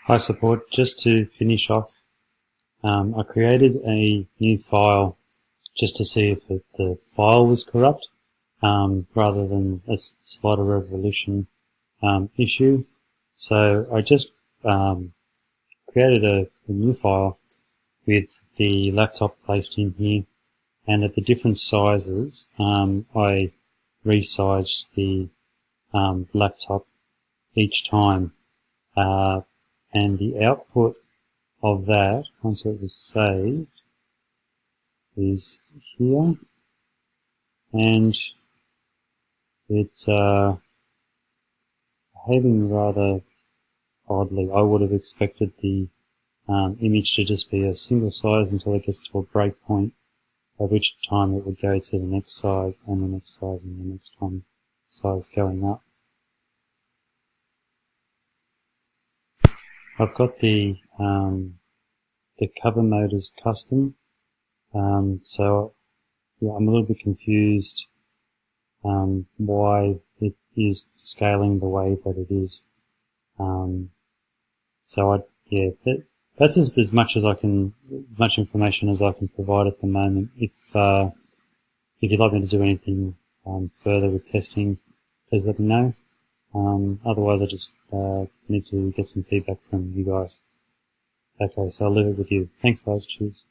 Hi support, just to finish off, I created a new file just to see if the file was corrupt rather than a slider revolution issue. So I just created a new file with the laptop placed in here, and at the different sizes I resized the laptop each time. And the output of that, once it was saved, is here, and it's behaving rather oddly. I would have expected the image to just be a single size until it gets to a break point, at which time it would go to the next size and the next size and the next time size going up. I've got the cover mode as custom, so yeah, I'm a little bit confused why it is scaling the way that it is. So that's as much as as much information as I can provide at the moment. If you'd like me to do anything further with testing, please let me know. Otherwise, I just need to get some feedback from you guys. Okay, so I'll leave it with you. Thanks guys, cheers.